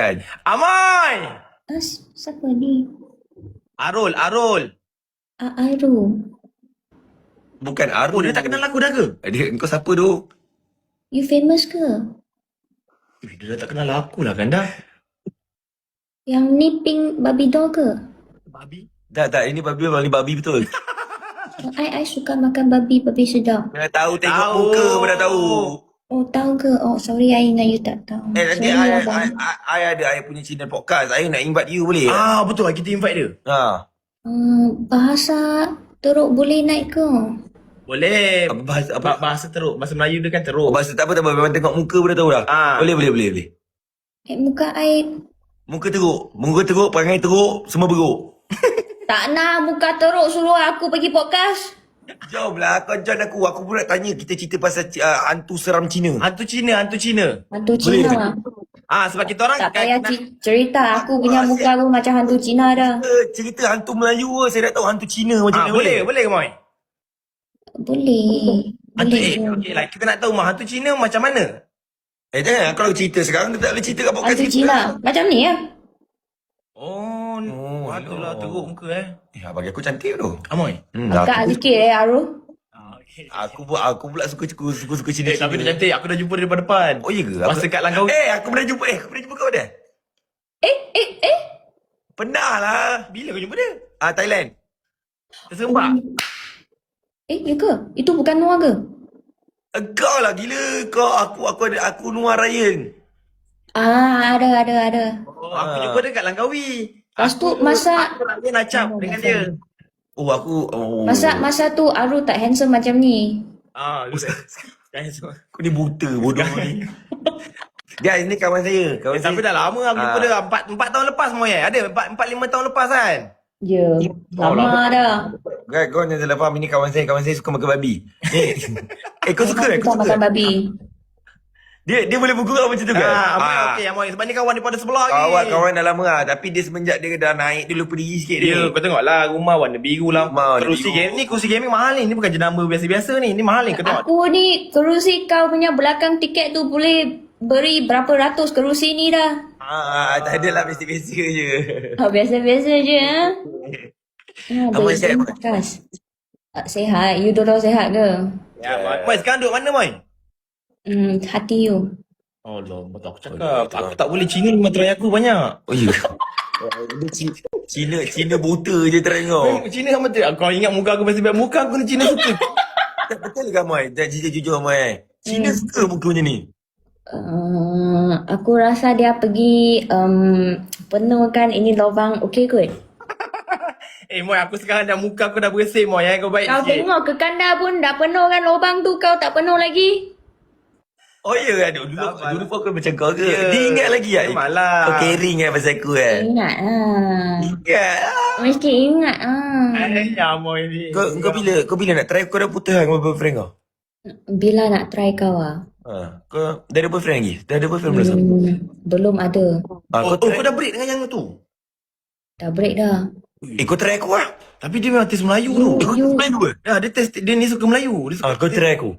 kan. Amoy! Siapa ni? Arul. Aru. Bukan Arul. Dia tak kenal aku dah ke? Kau siapa tu? You famous ke? Dia dah tak kenal aku lah kan dah. Yang ni pink babi doll ke? Babi? Tak. Ini babi betul. I suka makan babi sedap. Dah tahu tengok muka pun dah tahu. Oh, tahu ke? Oh, sorry, I ingat you tak tahu. Nanti Sorry, abang. I ada I punya channel podcast. I nak invite you boleh? Betul lah, kita invite dia. Bahasa teruk boleh naik ke? Boleh. Apa? Bahasa teruk. Bahasa Melayu dia kan teruk. Bahasa tak apa. Memang tengok muka pun dah tahu dah. Boleh. Muka I Muka teruk, perangai teruk, semua beruk. tak nak muka teruk suruh aku pergi podcast. Jom lah, kau join aku. Aku pun nak tanya, kita cerita pasal hantu seram Cina. Hantu Cina. Hantu Cina. Sebab kita orang Tak payah cerita. Aku punya muka pun macam hantu Cina dah. Cerita hantu Melayu ke, saya nak tahu hantu Cina macam mana. boleh ke Moy? Boleh. Hantu Boleh. like kita nak tahu hantu Cina macam mana? Jangan, kalau cerita sekarang, kita tak boleh cerita kat podcast Hantu kita. Cina. Macam ni ya. Itulah teruk muka Bagi aku cantik tu. Amoy. Agak sikit Aru. Aku pula suka Cina. Tapi dia cantik. Aku dah jumpa dia depan. Oh iya ke? Masa kat Langkawi. Aku pernah jumpa kau dah. Pernah lah. Bila kau jumpa dia? Thailand. Terserempak. Ya ke? Itu bukan Noah ke? Kau lah gila. Aku Noah Ryan. Ada. Aku jumpa dia kat Langkawi. Lepas tu masa Dia nak cap dengan dia. masa tu Aru tak handsome macam ni. Kau ni buta bodoh ni. Guys, ni kawan saya. Tapi dah lama aku jumpa dia. 4 tahun lepas Moy. Ada 4-5 tahun lepas kan? Ya. Lama dah. Guys, kau jangan salah faham. Ini kawan saya suka makan babi. Kau suka? Kita makan babi. Dia boleh bergurau macam tu kan? Okey Moy. Sebab ni kawan daripada sebelah lagi. Kawan dah lama lah. Tapi dia semenjak dia dah naik, dia lupa diri sikit dia. Kau tengoklah rumah warna biru lah. Kerusi gaming mahal ni. Ni bukan jenama biasa-biasa ni. Ni mahal ni kau tengok. Aku ni kerusi kau punya belakang tiket tu boleh beri berapa ratus kerusi ni dah. Tak ada lah, biasa-biasa je. Biasa-biasa je. Amoy sihat, Moy? Sehat. You dulu sehat ke? Ya, Moy. Sekarang duduk mana Moy? Hati you. Allah, betul aku cakap. Aku tak boleh Cina materai aku banyak. Oh iya. Cina buta je try kau. Cina sama tu. Kau ingat muka aku best muka aku ni Cina suka. Betul ke Moy? Jujur Moy. Cina suka muka macam ni. Aku rasa dia pergi penuhkan ini lubang okey kot. Moy, aku sekarang dah muka aku dah bersih Moy. Kau baik Kau sikit. tengok ke kandar pun dah penuhkan lubang tu, kau tak penuh lagi. Oh ya kan? Dulu pun aku macam kau ke? Dia ingat lagi lah. Memanglah. Kau caring kan pasal aku kan? Ingat lah. Ingat lah. Mesti ingat lah. Ya Moy ni. Kau bila nak try kau dah putus dengan boyfriend kau? Bila nak try kau lah? Kau dah ada boyfriend lagi? Dah ada boyfriend belum? Belum ada. Kau dah break dengan yang tu? Dah break dah. Kau try aku lah. Tapi dia memang test Melayu tu. Kau try aku ke? Dia ni suka Melayu. Kau try aku.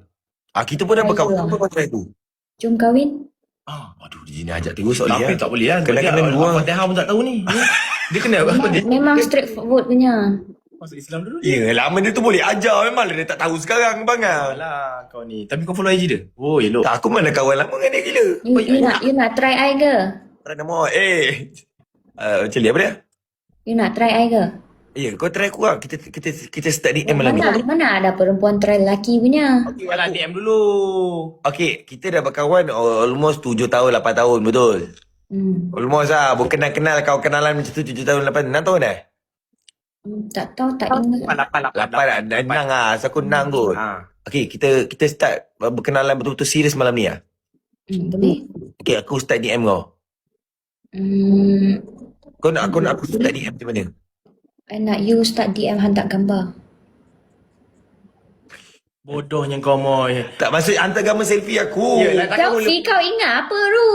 Kita pun dah berkawan. Kau try aku. Jom kahwin. Aduh, dia ni ajak terus soal Tapi dia. tak boleh lah. Kena dua. Fatihah pun tak tahu ni. Dia kena apa dia? Memang straightforward punya. Masuk Islam dulu. Ya, lama dia tu boleh ajar. Memang dia tak tahu sekarang bang. Alah kau ni. Tapi kau follow IG dia? Oh, elok. Tak, aku mana kawan lama dengan dia gila. You nak try I ke? Try nama. Macam ni apa dia? You nak try I ke? Ya, kau try aku lah. Kita start DM malam ni. Mana ada perempuan try lelaki punya? Alah DM dulu. Okay, kita dah berkawan almost 7 tahun, 8 tahun, betul? Almost lah. Kenal kau kenalan macam tu 7 tahun, 8 tahun dah? Tak tahu, tak ingat. 8 dah. Nang lah. So aku nang kot. Okay, kita start berkenalan betul-betul serius malam ni lah. Boleh. Okay, aku start DM kau. Kau nak aku start DM macam mana? I nak you start DM hantar gambar. Bodohnya kau Moy. Tak maksud hantar gambar selfie aku. Yelah, takkan Selfie kau ingat apa tu?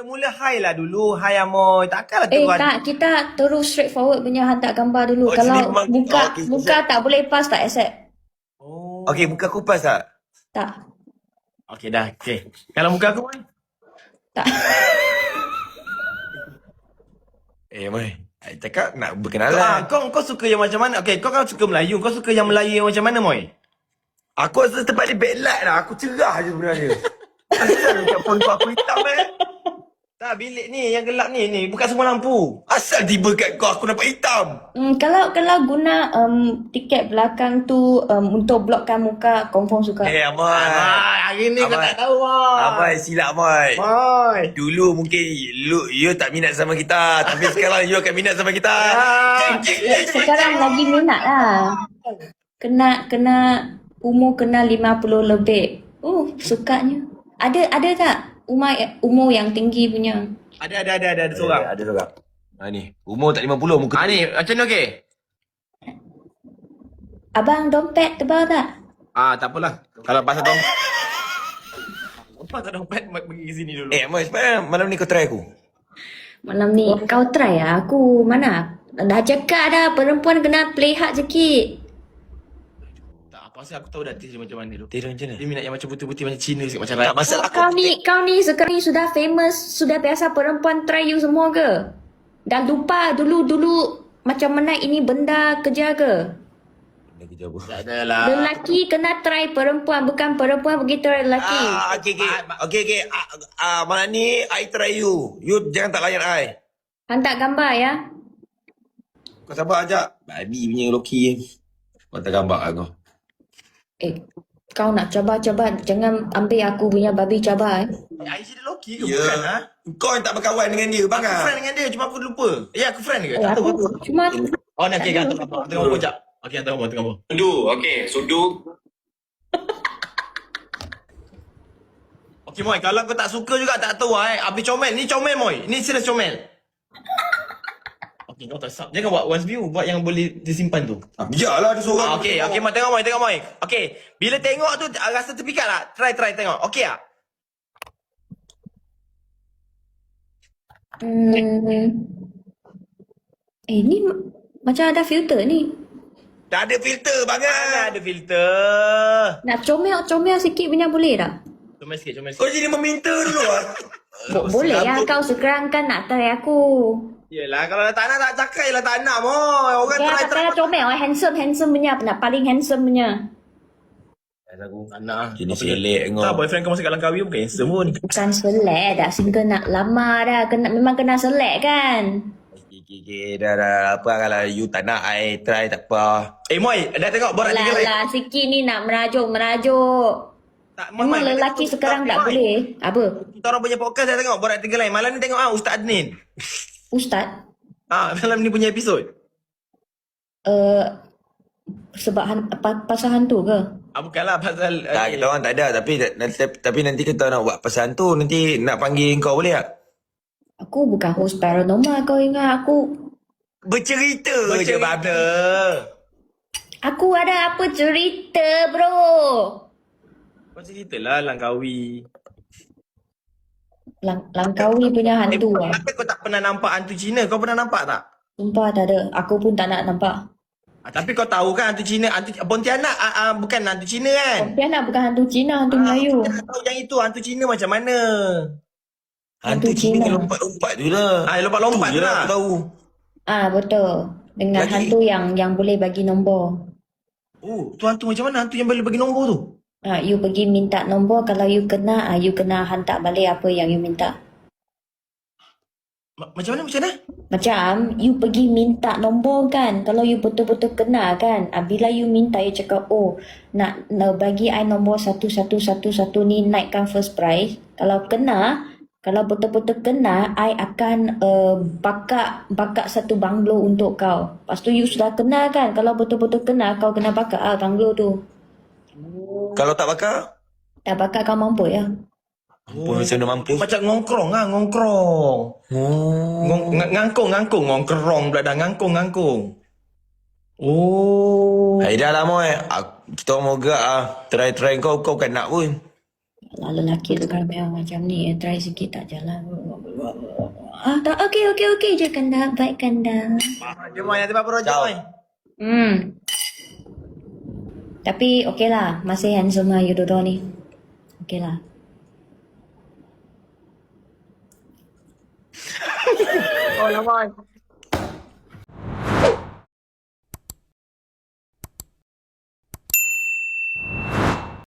mula hi lah dulu. Hi Amoy. Takkanlah tak, kita terus straightforward punya hantar gambar dulu. Kalau muka tak boleh pas, tak accept. Okay, muka aku pas tak? Tak. Okay dah. Okay. Kalau muka aku Moy? Tak. Mai. Cakap nak berkenalan. Kau suka yang macam mana? Okay, kau kan suka Melayu. Kau suka yang Melayu yang macam mana, Moy? Aku rasa tempat ni backlight lah. Aku cerah je sebenarnya. Asal dekat phone aku hitam Tak, bilik ni yang gelap ni bukan semua lampu. Asal tiba kat kau aku nampak hitam. Kalau guna tiket belakang tu untuk blokkan muka, confirm suka. Amai. Hari ni kau Amai. tak tahu, Moy. Amai silap Amai. Moy. Dulu mungkin you tak minat sama kita. Tapi sekarang you akan minat sama kita. Sekarang lagi minat lah. Kena umur kena 50 lebih. Sukanya. Ada tak umur yang tinggi punya? Ada seorang. Ada seorang. Ni. Umur tak 50 muka. Ni macam ni okey. Abang dompet tebal tak? Tak apalah. Kalau pasal dompet pergi ke sini dulu. Amai sebenarnya malam ni kau try aku. Malam ni kau try lah. Aku mana? Dah cakap dah, perempuan kena play hard sikit. Tak, apa pasal aku tahu dah taste dia macam mana tu. Taste macam mana? Dia minat yang macam putih-putih macam Cina sikit macam Tak masalah aku. Kau ni sekarang ni sudah famous, sudah biasa perempuan try you semua ke? Dah lupa dulu macam mana ini benda kerja ke? Lagi jauh. Tak adalah. Lelaki kena try perempuan, bukan perempuan pergi try lelaki. Okey. Malam ni I try you. You jangan tak layan I. Hantar gambar ya. Kau sabar ajak. Babi punya Loki. Kau tak gambar aku. Kau nak cabar-cabar, jangan ambil aku punya babi cabar. Aisyah dia Loki ke bukan? Ha? Kau yang tak berkawan dengan dia, bang. Aku friend dengan dia, cuma aku lupa. Aku friend ke? Tak Aku tahu. cuma Nak okey kan tengok apa jap. Okey, tengok apa. Sudu, okey. Sudu. Okey Moy, kalau kau tak suka juga tak tahu habis comel. Ni comel Moy. Ni serius comel. Okey, kau tak sub. Jangan buat once view, buat yang boleh disimpan tu. Biarlah ada seorang. Okey, Moy, tengok Moy. Okey, bila tengok tu rasa terpikat tak? Try tengok. Okey tak? ni macam ada filter ni. Tak ada filter, bang. Mana ada filter? Nak comel sikit punya boleh tak? Comel sikit. Kau jadi meminta dulu ah. Boleh ya, kau sekarang kan nak try aku. Yelah, kalau tak nak tak cakap je lah tak nak Moy. Orang Ya, try. tak comel, handsome punya, nak paling handsome punya. Aku tak nak. Jenis selek Tak, kau. boyfriend kau masih kat Langkawi bukan handsome pun. Bukan selek dah, single nak lama dah, memang kena selek kan? Okay. Dah. Apa kalau you tak nak I try tak apa. Moy, dah tengok borak tiga lain. Lah, sikit ni nak merajuk. Tak, Moy, Memang Moy, lelaki Moy, sekarang Moy. tak boleh. Apa? Kita orang punya podcast dah tengok borak tiga lain. Malam ni tengok Ustaz Adnin. Ustaz? Malam ni punya episod. Sebab pasal hantu ke? Bukanlah pasal Tak, kita orang tak ada. Tapi nanti kita nak buat pasal tu. Nanti nak panggil kau boleh tak? Aku bukan host paranormal, kau ingat aku. Bercerita je, baba. Aku ada apa cerita, bro? Kau ceritalah Langkawi. Langkawi punya hantu lah. Tapi kau tak pernah nampak hantu Cina. Kau pernah nampak tak? Sumpah tak ada. Aku pun tak nak nampak. Tapi kau tahu kan hantu Cina, hantu Pontianak bukan hantu Cina kan? Pontianak bukan hantu Cina, hantu Melayu. Aku tahu yang itu hantu Cina macam mana. Hantu Cina lompat-lompat tu lah. Lompat-lompat tu lah. Aku tahu. Betul. Dengan Lagi? hantu yang boleh bagi nombor. Tu hantu macam mana? Hantu yang boleh bagi nombor tu? You pergi minta nombor, kalau you kena hantar balik apa yang you minta. Macam mana? Macam you pergi minta nombor kan, kalau you betul-betul kena kan, bila you minta, you cakap nak bagi I nombor 1111 ni, naikkan first prize. Kalau betul-betul kena, I akan bakar satu banglo untuk kau. Lepas tu you sudah kena kan, kalau betul-betul kena, kau kena bakar banglo tu. Kalau tak bakar? Dah bakar kau mampu ya. Pun macam mana mampu? Macam ngongkrong. Ngangkung. Ngongkrong pula dah. Ngangkung. Dah lah Moy. Kita orang mau gerak try kau kan nak pun. Lelaki sekarang memang macam ni, try sikit tak jalan. Tak, okey je kanda, baik kanda. Dia Moy nanti apa rojak Moy? Tapi okey lah, masih handsome lah you dua ni. Okey lah.